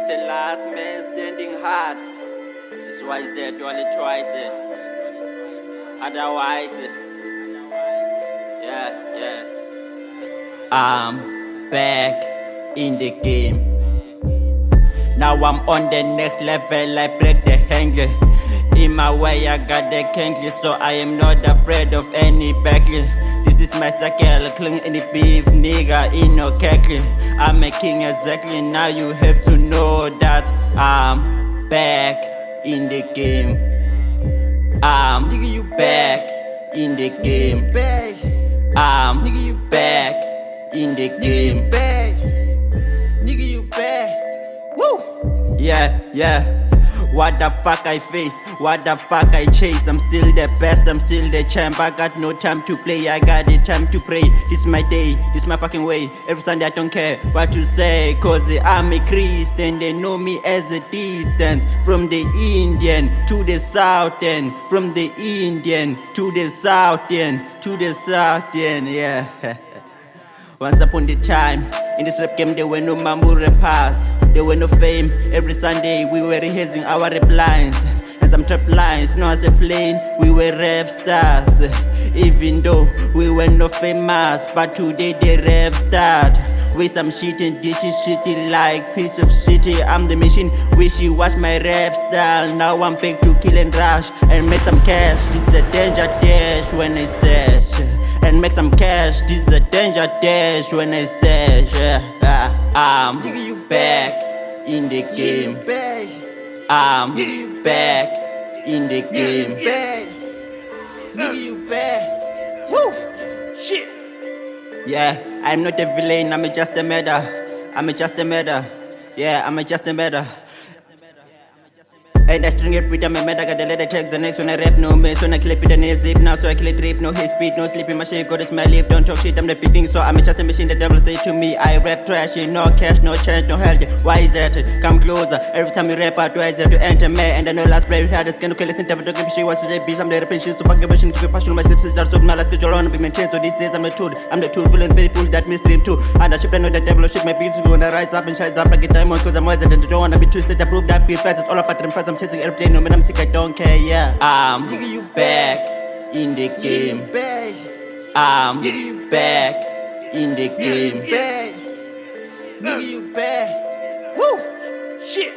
till last man standing hard. That's why they only twice it. Otherwise, yeah. I'm back in the game. Now I'm on the next level, I break the hanger. In my way I got the kangle, so I am not afraid of any battle. This is my circle, cling any beef, nigga, in no cackle. I'm a king exactly, now you have to know that I'm back in the game. I'm Nigga, you back in the game. Back. I'm Nigga, you back in the Nigga, game. you back. Nigga, you back. Woo! Yeah. What the fuck I face, what the fuck I chase. I'm still the best, I'm still the champ. I got no time to play, I got the time to pray. This my day, this my fucking way. Every Sunday I don't care what you say, cause I'm a Christian. They know me as a distance. From the Indian to the Southern, from the Indian to the Southern, yeah. Once upon the time, in this rap game there were no mambo rappers, there were no fame. Every Sunday we were rehearsing our rap lines and some trap lines. No as a flame, we were rap stars. Even though we were not famous, but today the rap start. With some shit and shitty like piece of shitty. I'm the machine, wish you watch my rap style. Now I'm back to kill and rush and make some cash. This is a danger dash when I sesh. And make some cash, this is a danger dash when I say I'm Nigga, you back in the game. Back. I'm Nigga, you back in the Nigga, game. you back. Nigga, you back. Woo! Shit! Yeah, I'm not a villain, I'm just a murder. Yeah, I'm just a murder. And I string it with my meta, got the letter text the next when I rap no miss. When I clip it and it's zip now, so I kill it trip, no hit speed, no sleeping, my shit, God is my lip, don't talk shit, I'm repeating, so I'm just a machine, the devil say to me, I rap trashy, no cash, no change, no health, why is that? Come closer, every time you rap out, twice you have to enter me, and I know last play, hard, it's gonna kill it, never don't give a shit, what's the bitch, I'm the rapping shit, so fuck your machine, keep it passion, my sister, so my last schedule on, be maintained, so these days I'm the truth, full and faithful, that mystery too, and I ship, I know the devil, shit, my beats, gonna rise up and shines up like a diamond, cause I'm wiser than the don't wanna be twisted, I prove that be fast, it's all about them fast, I'm chasing airplane, no man, I'm sick, I don't care, yeah. I'm Nigga, you back in the Nigga, game. you back. I'm Nigga, you back in the Nigga, game. you back. Nigga, you back. Woo! Shit!